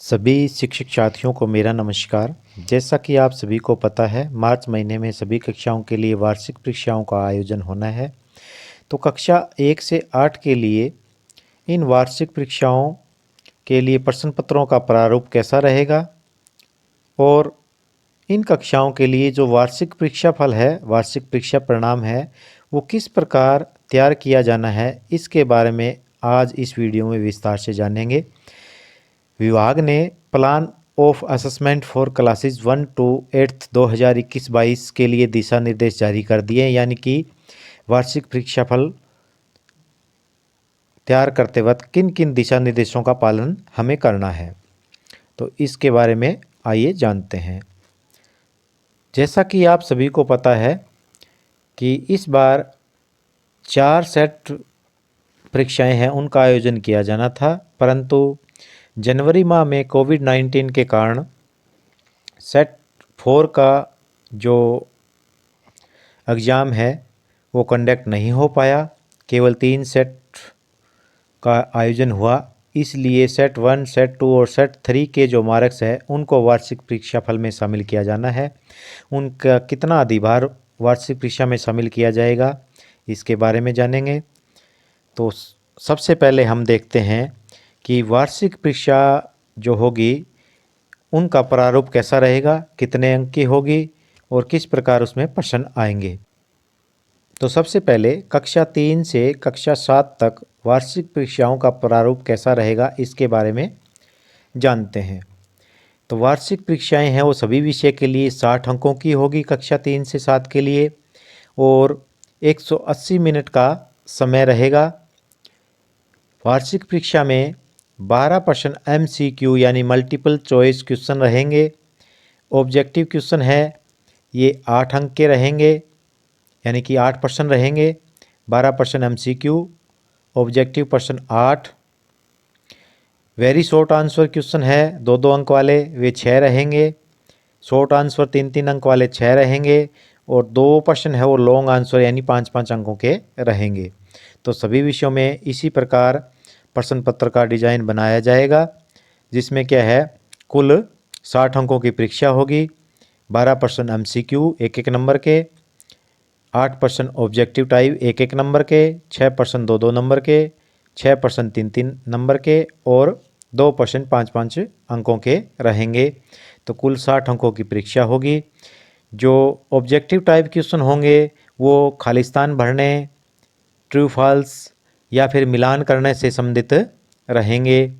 सभी शिक्षक साथियों को मेरा नमस्कार। जैसा कि आप सभी को पता है, मार्च महीने में सभी कक्षाओं के लिए वार्षिक परीक्षाओं का आयोजन होना है। तो कक्षा 1 से 8 के लिए इन वार्षिक परीक्षाओं के लिए प्रश्न पत्रों का प्रारूप कैसा रहेगा और इन कक्षाओं के लिए जो वार्षिक परीक्षा फल है, वार्षिक परीक्षा परिणाम है, वो किस प्रकार तैयार किया जाना है, इसके बारे में आज इस वीडियो में विस्तार से जानेंगे। विभाग ने plan of assessment for classes 1 to 8 2021-22 के लिए दिशा निर्देश जारी कर दिए, यानी कि वार्षिक परीक्षाफल तैयार करते वक्त किन किन दिशा निर्देशों का पालन हमें करना है, तो इसके बारे में आइए जानते हैं। जैसा कि आप सभी को पता है कि इस बार 4 सेट परीक्षाएं हैं, उनका आयोजन किया जाना था, परंतु जनवरी माह में कोविड-19 के कारण सेट 4 का जो एग्ज़ाम है वो कंडक्ट नहीं हो पाया। केवल 3 सेट का आयोजन हुआ, इसलिए सेट 1, सेट 2 और सेट 3 के जो मार्क्स है उनको वार्षिक परीक्षा फल में शामिल किया जाना है। उनका कितना अधिभार वार्षिक परीक्षा में शामिल किया जाएगा, इसके बारे में जानेंगे। तो सबसे पहले हम देखते हैं कि वार्षिक परीक्षा जो होगी उनका प्रारूप कैसा रहेगा, कितने अंक की होगी और किस प्रकार उसमें प्रश्न आएंगे। तो सबसे पहले कक्षा 3 से कक्षा 7 तक वार्षिक परीक्षाओं का प्रारूप कैसा रहेगा, इसके बारे में जानते हैं। तो वार्षिक परीक्षाएं हैं वो सभी विषय के लिए 60 अंकों की होगी कक्षा 3 से 7 के लिए, और 180 मिनट का समय रहेगा। वार्षिक परीक्षा में 12 प्रश्न MCQ यानी मल्टीपल चॉइस क्वेश्चन रहेंगे। ऑब्जेक्टिव क्वेश्चन है ये 8 अंक के रहेंगे, यानी कि 8 प्रश्न रहेंगे। 12 प्रश्न MCQ, ऑब्जेक्टिव प्रश्न 8। वेरी शॉर्ट आंसर क्वेश्चन है 2-2 अंक वाले, वे 6 रहेंगे। शॉर्ट आंसर 3-3 अंक वाले 6 रहेंगे, और 2 प्रश्न है वो लॉन्ग आंसर यानी 5-5 अंकों के रहेंगे। तो सभी विषयों में इसी प्रकार प्रश्न पत्र का डिजाइन बनाया जाएगा, जिसमें क्या है, कुल 60 अंकों की परीक्षा होगी। 12 प्रश्न MCQ 1-1 नंबर के, 8 प्रश्न ऑब्जेक्टिव टाइप 1-1 नंबर के, 6 प्रश्न 2-2 नंबर के, 6 प्रश्न 3-3 नंबर के, और 2 प्रश्न 5-5 अंकों के रहेंगे। तो कुल 60 अंकों की परीक्षा होगी। जो ऑब्जेक्टिव टाइप क्वेश्चन होंगे वो खालिस्तान भरने, ट्रू फॉल्स या फिर मिलान करने से संबंधित रहेंगे।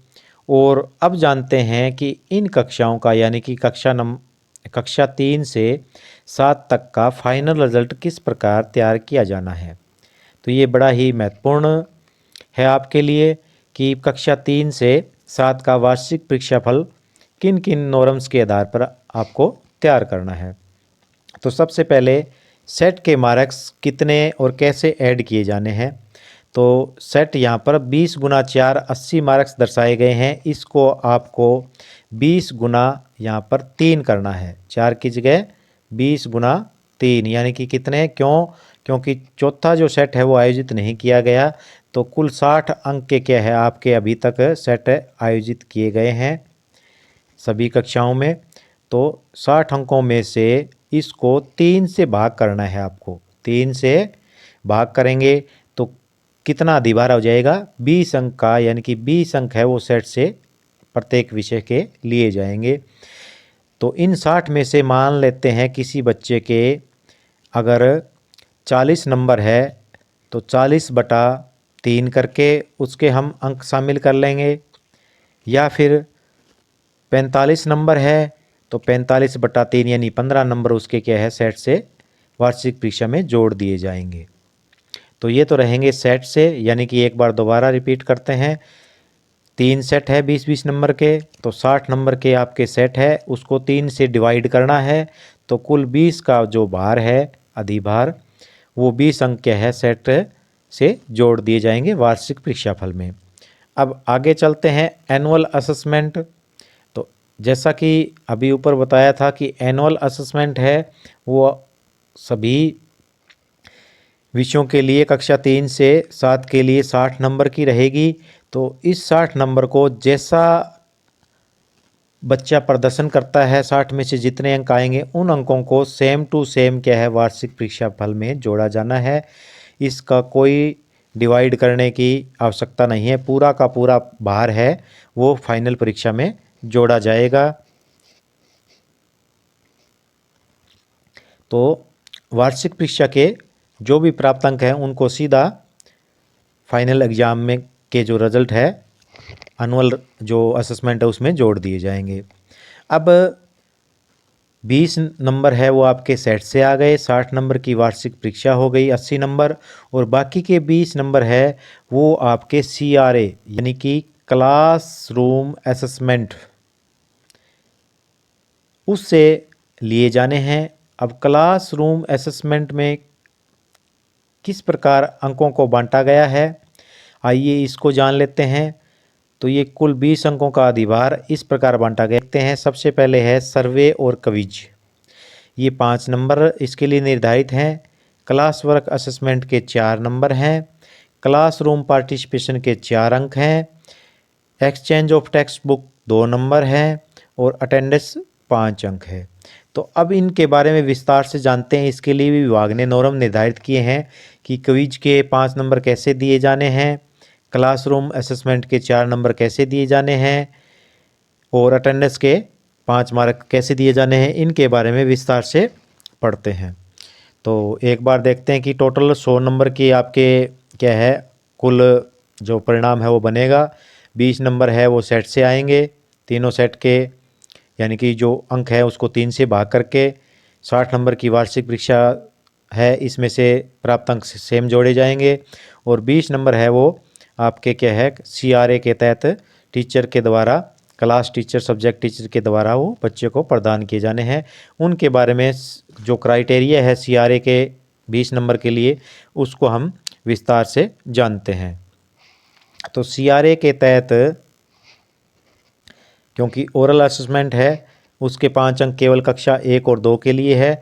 और अब जानते हैं कि इन कक्षाओं का, यानी कि कक्षा 3 से 7 तक का फाइनल रिजल्ट किस प्रकार तैयार किया जाना है। तो ये बड़ा ही महत्वपूर्ण है आपके लिए कि कक्षा 3 से 7 का वार्षिक परीक्षाफल किन किन नॉर्म्स के आधार पर आपको तैयार करना है। तो सबसे पहले सेट के मार्क्स कितने और कैसे ऐड किए जाने हैं। तो सेट यहाँ पर 20 × 4 80 मार्क्स दर्शाए गए हैं। इसको आपको 20 गुना यहाँ पर 3 करना है, 4 की जगह 20 × 3, यानी कि कितने, क्योंकि चौथा जो सेट है वो आयोजित नहीं किया गया। तो कुल 60 अंक के क्या है आपके अभी तक सेट आयोजित किए गए हैं सभी कक्षाओं में। तो 60 अंकों में से इसको 3 से भाग करना है आपको। 3 से भाग करेंगे तो कितना अधिभार हो जाएगा, 20 अंक का, यानी कि 20 अंक है वो सेट से प्रत्येक विषय के लिए जाएंगे। तो इन 60 में से मान लेते हैं किसी बच्चे के अगर 40 नंबर है तो 40/3 करके उसके हम अंक शामिल कर लेंगे, या फिर 45 नंबर है तो 45/3 यानी 15 नंबर उसके क्या है सेट से वार्षिक परीक्षा में जोड़ दिए जाएंगे। तो ये तो रहेंगे सेट से, यानी कि एक बार दोबारा रिपीट करते हैं। 3 सेट है 20-20 नंबर के, तो 60 नंबर के आपके सेट है, उसको 3 से डिवाइड करना है। तो कुल 20 का जो भार है अधिभार, वो 20 अंक क्या है सेट से जोड़ दिए जाएंगे वार्षिक परीक्षाफल में। अब आगे चलते हैं एनुअल असेसमेंट। तो जैसा कि अभी ऊपर बताया था कि एनुअल असेसमेंट है वो सभी विषयों के लिए कक्षा 3 से 7 के लिए 60 नंबर की रहेगी। तो इस 60 नंबर को जैसा बच्चा प्रदर्शन करता है 60 में से जितने अंक आएंगे उन अंकों को सेम टू सेम क्या है वार्षिक परीक्षा फल में जोड़ा जाना है। इसका कोई डिवाइड करने की आवश्यकता नहीं है, पूरा का पूरा भार है वो फाइनल परीक्षा में जोड़ा जाएगा। तो वार्षिक परीक्षा के जो भी प्राप्त अंक हैं उनको सीधा फाइनल एग्जाम में के जो रिजल्ट है एनुअल जो असेसमेंट है उसमें जोड़ दिए जाएंगे। अब 20 नंबर है वो आपके सेट से आ गए, 60 नंबर की वार्षिक परीक्षा हो गई 80 नंबर, और बाकी के 20 नंबर है वो आपके CRA यानी कि क्लासरूम असेसमेंट उससे लिए जाने हैं। अब क्लासरूम असेसमेंट में किस प्रकार अंकों को बांटा गया है आइए इसको जान लेते हैं। तो ये कुल 20 अंकों का अधिभार इस प्रकार बांटा गया देखते हैं। सबसे पहले है सर्वे और क्विज, ये 5 नंबर इसके लिए निर्धारित हैं। क्लास वर्क असेसमेंट के 4 नंबर हैं। क्लासरूम पार्टिसिपेशन के 4 अंक हैं। Exchange of text book 2 number हैं और अटेंडेंस 5 अंक है। तो अब इनके बारे में विस्तार से जानते हैं। इसके लिए भी विभाग ने नॉर्म निर्धारित किए हैं कि क्विज के 5 नंबर कैसे दिए जाने हैं, क्लासरूम असेसमेंट के 4 नंबर कैसे दिए जाने हैं और अटेंडेंस के 5 मार्क कैसे दिए जाने हैं, इनके बारे में विस्तार से पढ़ते हैं। तो एक बार देखते हैं कि टोटल 100 नंबर की आपके क्या है कुल जो परिणाम है वो बनेगा। 20 नंबर है वो सेट से आएंगे, तीनों सेट के यानी कि जो अंक है उसको 3 से भाग करके 60 नंबर की वार्षिक परीक्षा है इसमें से प्राप्त अंक सेम जोड़े जाएंगे, और 20 नंबर है वो आपके क्या है CRA के तहत टीचर के द्वारा क्लास टीचर सब्जेक्ट टीचर के द्वारा वो बच्चे को प्रदान किए जाने हैं। उनके बारे में जो क्राइटेरिया है CRA के 20 नंबर के लिए उसको हम विस्तार से जानते हैं। तो CRA के तहत क्योंकि ओरल असेसमेंट है उसके 5 अंक केवल कक्षा 1 और 2 के लिए है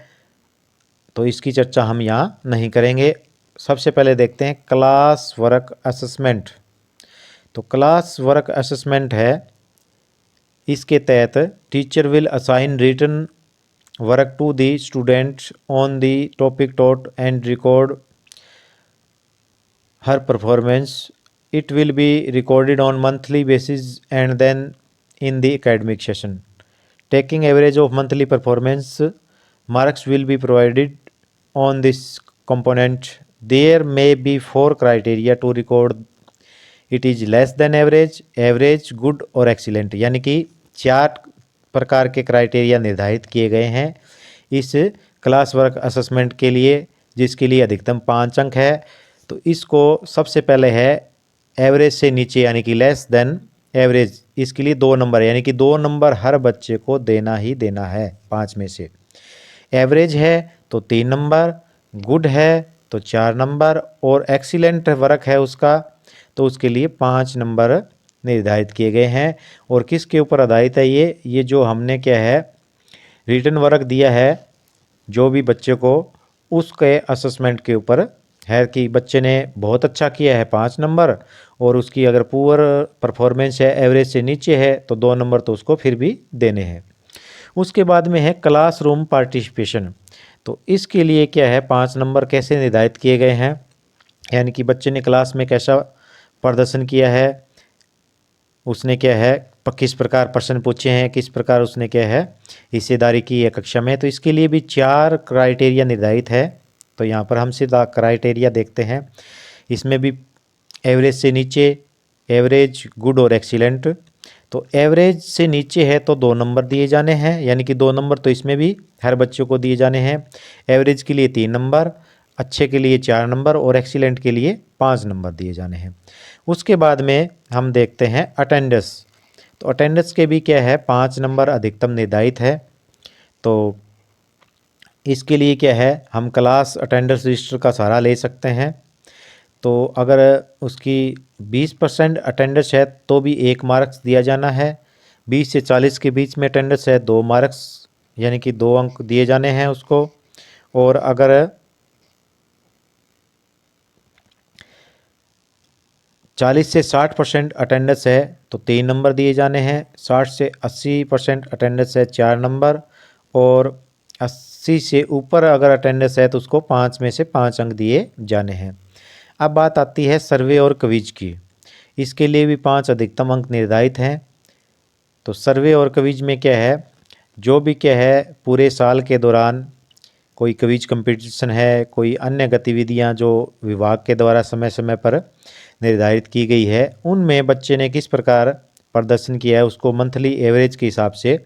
तो इसकी चर्चा हम यहाँ नहीं करेंगे। सबसे पहले देखते हैं क्लास वर्क असेसमेंट। तो क्लास वर्क असेसमेंट है इसके तहत teacher will assign written work to the students on the topic taught and record her performance. It will be recorded on monthly basis and then in the academic session. Taking average of monthly performance, marks will be provided on this component. There may be 4 criteria to record. It is less than average, average, good और excellent, यानी कि 4 प्रकार के criteria निर्धारित किए गए हैं इस क्लास वर्क असेसमेंट के लिए, जिसके लिए अधिकतम 5 अंक है। तो इसको सबसे पहले है एवरेज से नीचे यानी कि लेस देन एवरेज, इसके लिए 2 नंबर यानी कि 2 नंबर हर बच्चे को देना ही देना है 5 में से। एवरेज है तो 3 नंबर, गुड है तो 4 नंबर और एक्सीलेंट वर्क है उसका तो उसके लिए 5 नंबर निर्धारित किए गए हैं। और किसके ऊपर आधारित है ये जो हमने क्या है रिटन वर्क दिया है जो भी बच्चे को उसके असेसमेंट के ऊपर है कि बच्चे ने बहुत अच्छा किया है 5 नंबर और उसकी अगर पुअर परफॉर्मेंस है एवरेज से नीचे है तो 2 नंबर तो उसको फिर भी देने हैं। उसके बाद में है क्लासरूम पार्टिसिपेशन। तो इसके लिए क्या है 5 नंबर कैसे निर्धारित किए गए हैं यानी कि बच्चे ने क्लास में कैसा प्रदर्शन किया है, उसने क्या है किस प्रकार प्रश्न पूछे हैं, किस प्रकार उसने क्या है हिस्सेदारी की है कक्षा में। तो इसके लिए भी 4 क्राइटेरिया निर्धारित है। तो यहाँ पर हम सीधा क्राइटेरिया देखते हैं। इसमें भी एवरेज से नीचे, एवरेज, गुड और एक्सीलेंट। तो एवरेज से नीचे है तो 2 नंबर दिए जाने हैं यानी कि 2 नंबर तो इसमें भी हर बच्चे को दिए जाने हैं। एवरेज के लिए 3 नंबर, अच्छे के लिए 4 नंबर और एक्सीलेंट के लिए 5 नंबर दिए जाने हैं। उसके बाद में हम देखते हैं अटेंडेंस। तो अटेंडेंस के भी क्या है 5 नंबर अधिकतम निर्धारित है। तो इसके लिए क्या है हम क्लास अटेंडेंस रजिस्टर का सहारा ले सकते हैं। तो अगर उसकी 20% अटेंडेंस है तो भी 1 मार्क्स दिया जाना है। 20 से 40 के बीच में अटेंडेंस है 2 मार्क्स यानी कि 2 अंक दिए जाने हैं उसको। और अगर 40 से 60% अटेंडेंस है तो 3 नंबर दिए जाने हैं, 60 से 80% अटेंडेंस है 4 नंबर, और 80 से ऊपर अगर अटेंडेंस है तो उसको 5 में से 5 अंक दिए जाने हैं। अब बात आती है सर्वे और क्विज की। इसके लिए भी 5 अधिकतम अंक निर्धारित हैं। तो सर्वे और क्विज में क्या है, जो भी क्या है पूरे साल के दौरान कोई क्विज कंपटीशन है, कोई अन्य गतिविधियां जो विभाग के द्वारा समय समय पर निर्धारित की गई है, उनमें बच्चे ने किस प्रकार प्रदर्शन किया है उसको मंथली एवरेज के हिसाब से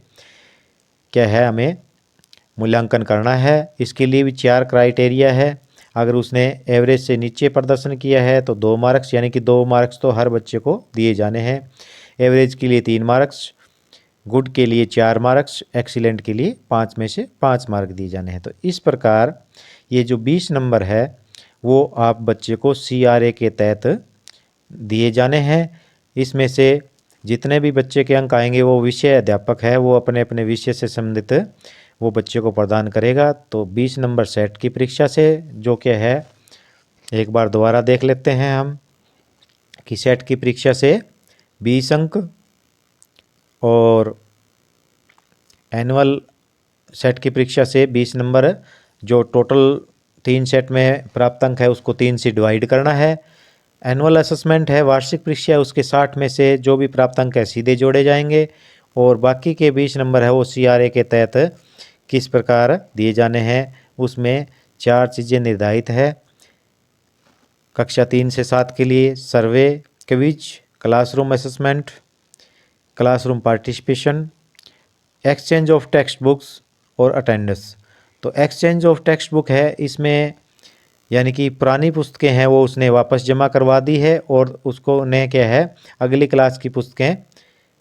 क्या है हमें मूल्यांकन करना है। इसके लिए भी 4 क्राइटेरिया है। अगर उसने एवरेज से नीचे प्रदर्शन किया है तो 2 मार्क्स, यानी कि 2 मार्क्स तो हर बच्चे को दिए जाने हैं। एवरेज के लिए 3 मार्क्स, गुड के लिए 4 मार्क्स, एक्सीलेंट के लिए 5 में से 5 मार्क दिए जाने हैं। तो इस प्रकार ये जो 20 नंबर है वो आप बच्चे को CRA के तहत दिए जाने हैं। इसमें से जितने भी बच्चे के अंक आएंगे वो विषय अध्यापक है वो अपने अपने विषय से संबंधित वो बच्चे को प्रदान करेगा। तो 20 नंबर सेट की परीक्षा से जो क्या है एक बार दोबारा देख लेते हैं हम कि सेट की परीक्षा से 20 अंक और एनुअल सेट की परीक्षा से 20 नंबर, जो टोटल 3 सेट में प्राप्त अंक है उसको 3 से डिवाइड करना है। एनुअल असेसमेंट है, वार्षिक परीक्षा है, उसके 60 में से जो भी प्राप्त अंक है सीधे जोड़े जाएंगे, और बाकी के 20 नंबर है वो CRA के तहत किस प्रकार दिए जाने हैं उसमें 4 चीज़ें निर्धारित है। कक्षा 3 से 7 के लिए survey, quiz, classroom assessment, classroom participation, exchange of text books और अटेंडेंस। तो एक्सचेंज ऑफ टेक्स्ट बुक है, इसमें यानी कि पुरानी पुस्तकें हैं वो उसने वापस जमा करवा दी है और उसको ने क्या है अगली क्लास की पुस्तकें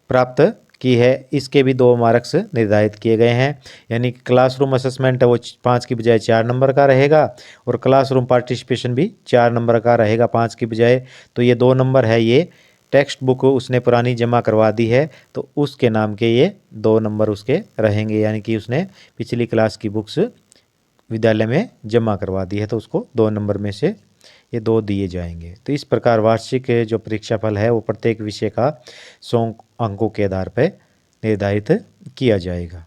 प्राप्त की है। इसके भी 2 मार्क्स निर्धारित किए गए हैं, यानी कि क्लासरूम असेसमेंट है वो 5 की बजाय 4 नंबर का रहेगा, और क्लासरूम पार्टिसिपेशन भी 4 नंबर का रहेगा 5 की बजाय। तो ये 2 नंबर है, ये टेक्स्ट बुक उसने पुरानी जमा करवा दी है तो उसके नाम के ये 2 नंबर उसके रहेंगे, यानी कि उसने पिछली क्लास की बुक्स विद्यालय में जमा करवा दी है तो उसको 2 नंबर में से ये 2 दिए जाएंगे। तो इस प्रकार वार्षिक जो परीक्षाफल है वो प्रत्येक विषय का 100 अंकों के आधार पर निर्धारित किया जाएगा।